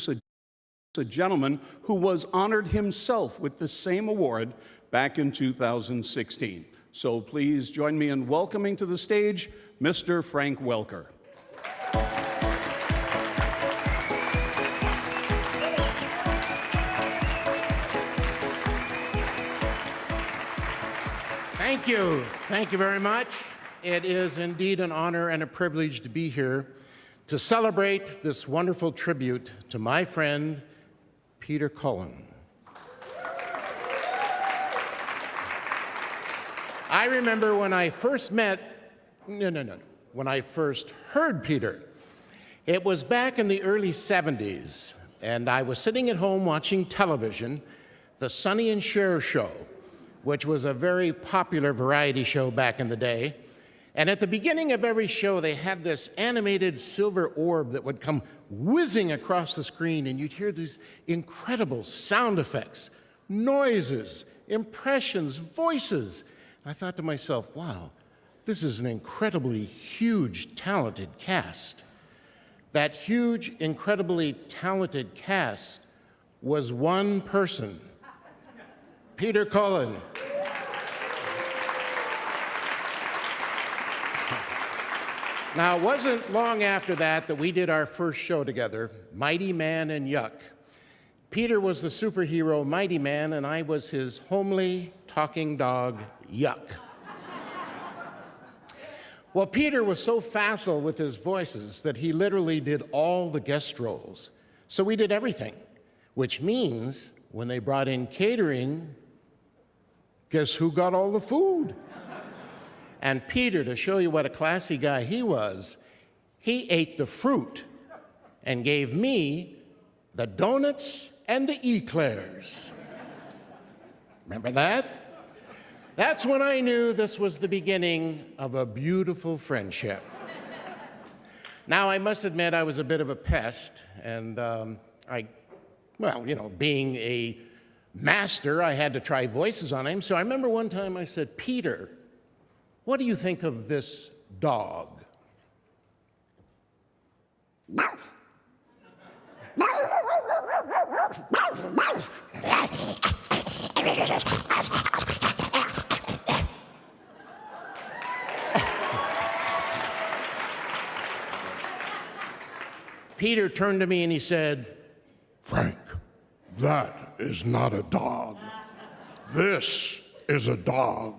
a gentleman who was honored himself with the same award back in 2016. So please join me in welcoming to the stage Mr. Frank Welker. Thank you. Thank you very much. It is indeed an honor and a privilege to be here to celebrate this wonderful tribute to my friend, Peter Cullen. I remember when I first when I first heard Peter. It was back in the early 70s, and I was sitting at home watching television, the Sonny and Cher show, which was a very popular variety show back in the day. And at the beginning of every show, they had this animated silver orb that would come whizzing across the screen, and you'd hear these incredible sound effects, noises, impressions, voices. I thought to myself, wow, this is an incredibly huge, talented cast. That huge, incredibly talented cast was one person, Peter Cullen. Now, it wasn't long after that we did our first show together, Mighty Man and Yuck. Peter was the superhero Mighty Man, and I was his homely, talking dog, Yuck. Well, Peter was so facile with his voices that he literally did all the guest roles. So we did everything, which means when they brought in catering, guess who got all the food? And Peter, to show you what a classy guy he was, he ate the fruit and gave me the donuts and the eclairs. Remember that? That's when I knew this was the beginning of a beautiful friendship. Now, I must admit I was a bit of a pest, and being a master, I had to try voices on him. So I remember one time I said, Peter, what do you think of this dog? Peter turned to me and he said, Frank, that is not a dog. This is a dog.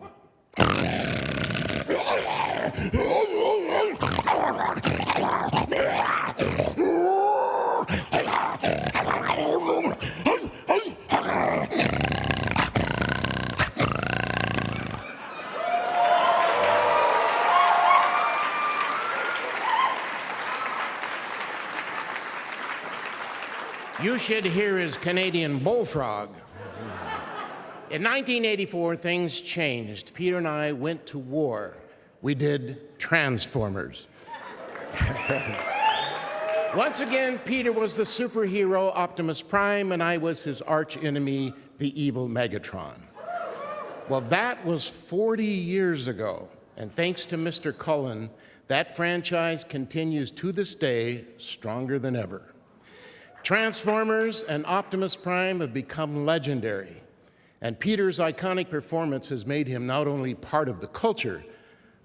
You should hear his Canadian bullfrog. In 1984, things changed. Peter and I went to war. We did Transformers. Once again, Peter was the superhero Optimus Prime, and I was his arch-enemy, the evil Megatron. Well, that was 40 years ago, and thanks to Mr. Cullen, that franchise continues to this day stronger than ever. Transformers and Optimus Prime have become legendary, and Peter's iconic performance has made him not only part of the culture,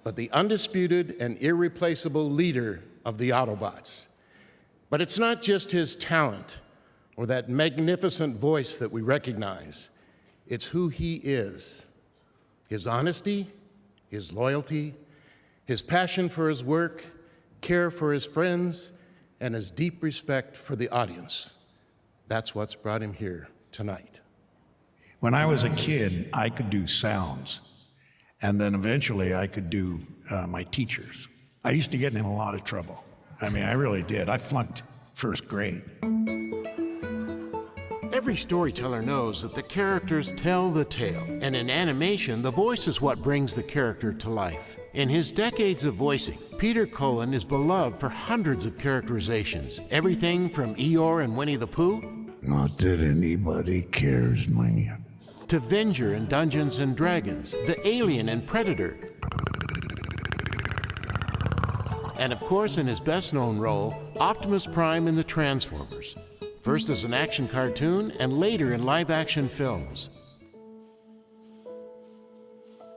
but the undisputed and irreplaceable leader of the Autobots. But it's not just his talent or that magnificent voice that we recognize. It's who he is. His honesty, his loyalty, his passion for his work, care for his friends, and his deep respect for the audience. That's what's brought him here tonight. When I was a kid, I could do sounds, and then eventually I could do my teachers. I used to get in a lot of trouble. I mean, I really did. I flunked first grade. Every storyteller knows that the characters tell the tale, and in animation, the voice is what brings the character to life. In his decades of voicing, Peter Cullen is beloved for hundreds of characterizations, everything from Eeyore and Winnie the Pooh, Not that anybody cares, man. to Venger in Dungeons and Dragons, the alien in Predator, and of course in his best-known role, Optimus Prime in the Transformers. first as an action cartoon and later in live-action films.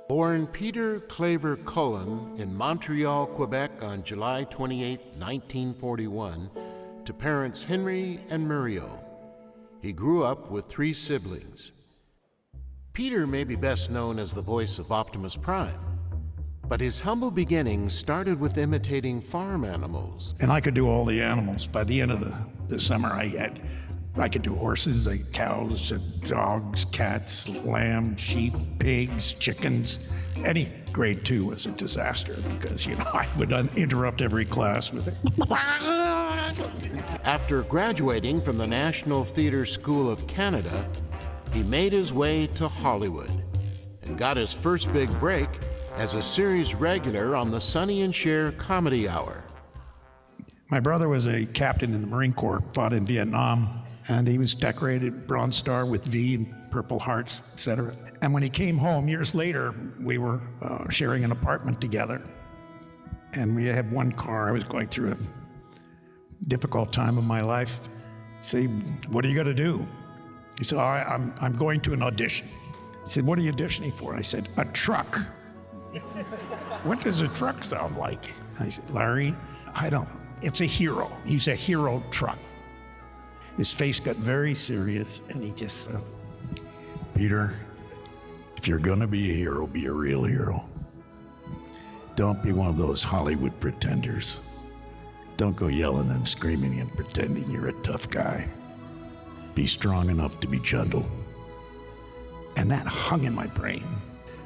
Born Peter Claver Cullen in Montreal, Quebec on July 28, 1941, to parents Henry and Muriel. He grew up with 3 siblings. Peter may be best known as the voice of Optimus Prime, but his humble beginnings started with imitating farm animals. And I could do all the animals. By the end of the summer, I could do horses, cows, dogs, cats, lambs, sheep, pigs, chickens. Any grade 2 was a disaster because, I would interrupt every class with it. After graduating from the National Theatre School of Canada, he made his way to Hollywood and got his first big break as a series regular on the Sonny and Cher Comedy Hour. My brother was a captain in the Marine Corps, fought in Vietnam, and he was decorated Bronze Star with V and Purple Hearts, etc. And when he came home years later, we were sharing an apartment together. And we had one car. I was going through a difficult time of my life. Say, what are you going to do? He said, I'm going to an audition. He said, what are you auditioning for? I said, a truck. What does a truck sound like? I said, Larry, I don't know. It's a hero. He's a hero truck. His face got very serious, and he just went, Peter, if you're gonna be a hero, be a real hero. Don't be one of those Hollywood pretenders. Don't go yelling and screaming and pretending you're a tough guy. Be strong enough to be gentle. And that hung in my brain.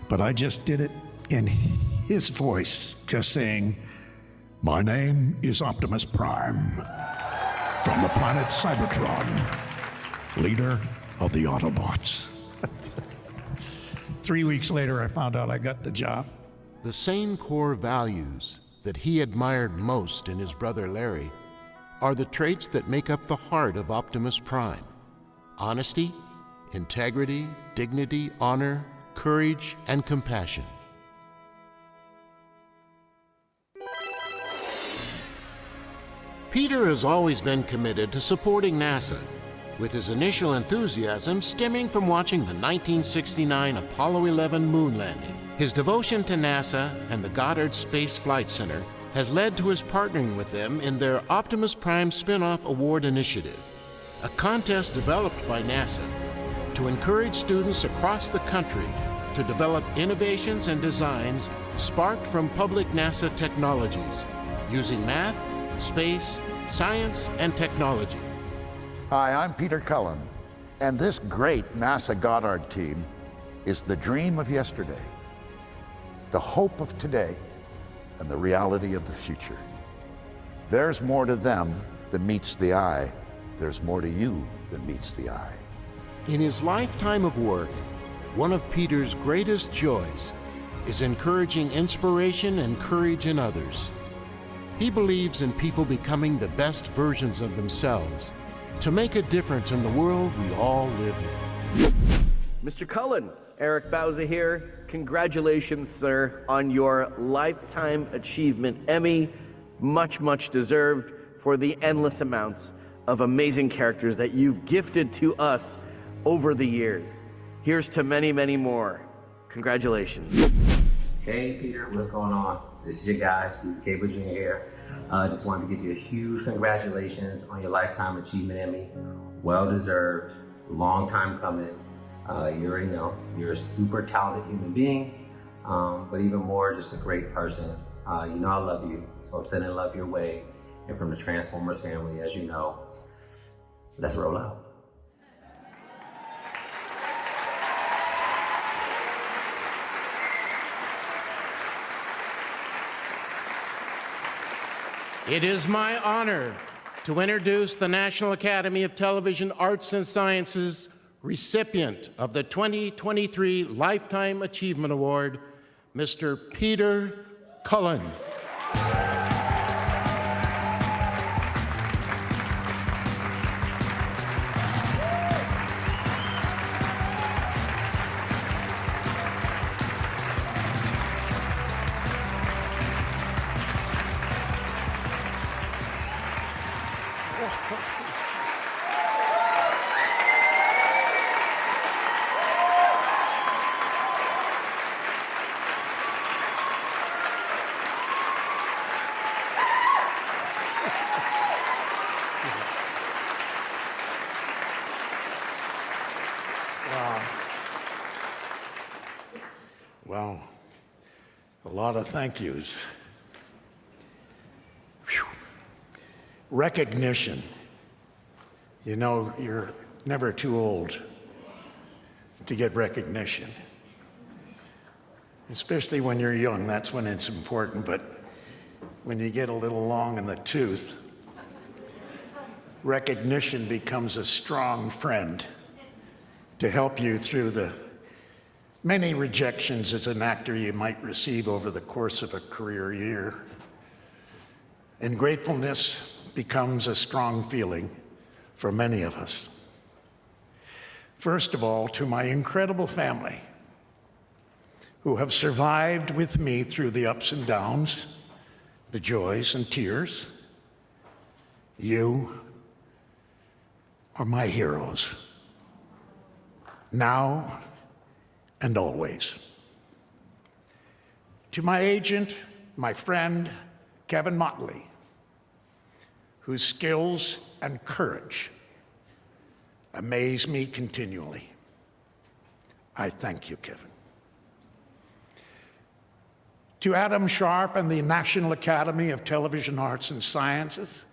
But I just did it in his voice, just saying, my name is Optimus Prime, from the planet Cybertron, leader of the Autobots. 3 weeks later, I found out I got the job. The same core values that he admired most in his brother Larry are the traits that make up the heart of Optimus Prime: honesty, integrity, dignity, honor, courage, and compassion. Peter has always been committed to supporting NASA, with his initial enthusiasm stemming from watching the 1969 Apollo 11 moon landing. His devotion to NASA and the Goddard Space Flight Center has led to his partnering with them in their Optimus Prime Spin-off Award Initiative, a contest developed by NASA to encourage students across the country to develop innovations and designs sparked from public NASA technologies using math, space, science, and technology. Hi, I'm Peter Cullen, and this great NASA Goddard team is the dream of yesterday, the hope of today, and the reality of the future. There's more to them than meets the eye. There's more to you than meets the eye. In his lifetime of work, one of Peter's greatest joys is encouraging inspiration and courage in others. He believes in people becoming the best versions of themselves to make a difference in the world we all live in. Mr. Cullen, Eric Bauza here. Congratulations, sir, on your Lifetime Achievement Emmy. Much, much deserved for the endless amounts of amazing characters that you've gifted to us over the years. Here's to many, many more. Congratulations. Hey Peter, what's going on? This is your guy, Steve Cable Jr. here. Just wanted to give you a huge congratulations on your Lifetime Achievement Emmy. Well deserved, long time coming. You already know, you're a super talented human being, but even more, just a great person. You know I love you, so I'm sending love your way. And from the Transformers family, as you know, let's roll out. It is my honor to introduce the National Academy of Television Arts and Sciences recipient of the 2023 Lifetime Achievement Award, Mr. Peter Cullen. Well, a lot of thank yous. Whew. Recognition. You know, you're never too old to get recognition. Especially when you're young, that's when it's important. But when you get a little long in the tooth, recognition becomes a strong friend to help you through the many rejections as an actor you might receive over the course of a career year. And gratefulness becomes a strong feeling for many of us. First of all, to my incredible family, who have survived with me through the ups and downs, the joys and tears. You are my heroes, now and always. To my agent, my friend, Kevin Motley, whose skills and courage amaze me continually. I thank you, Kevin. To Adam Sharp and the National Academy of Television Arts and Sciences,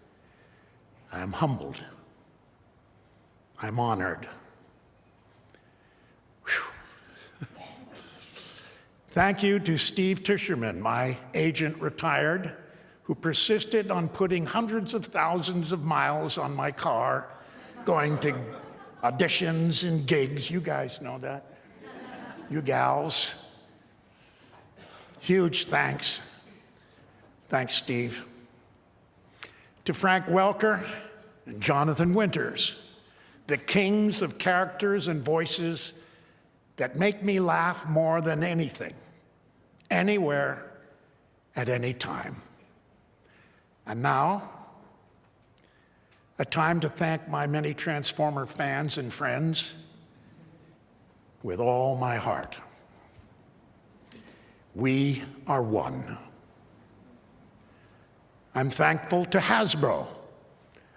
I am humbled. I'm honored. Thank you to Steve Tischerman, my agent retired, who persisted on putting hundreds of thousands of miles on my car, going to auditions and gigs. You guys know that. You gals. Huge thanks. Thanks, Steve. To Frank Welker and Jonathan Winters, the kings of characters and voices that make me laugh more than anything, anywhere, at any time. And now, a time to thank my many Transformer fans and friends with all my heart. We are one. I'm thankful to Hasbro,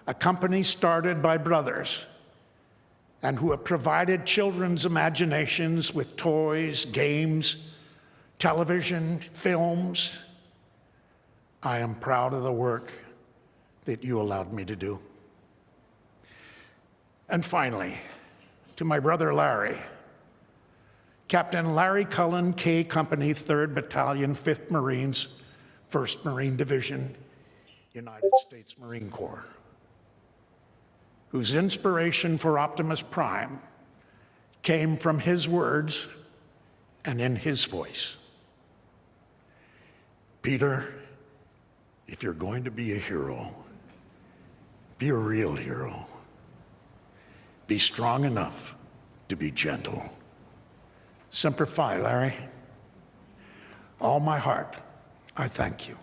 a company started by brothers and who have provided children's imaginations with toys, games, television, films. I am proud of the work that you allowed me to do. And finally, to my brother Larry, Captain Larry Cullen, K Company, 3rd Battalion, 5th Marines, 1st Marine Division, United States Marine Corps, whose inspiration for Optimus Prime came from his words and in his voice. Peter, if you're going to be a hero, be a real hero. Be strong enough to be gentle. Semper Fi, Larry. All my heart, I thank you.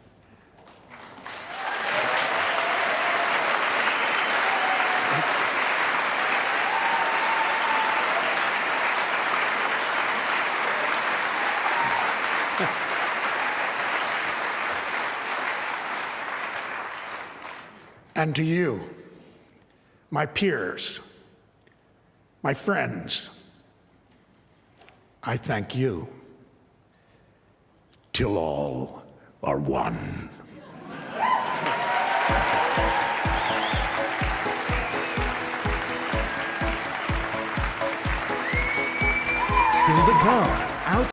And to you, my peers, my friends, I thank you till all are one. Still to come.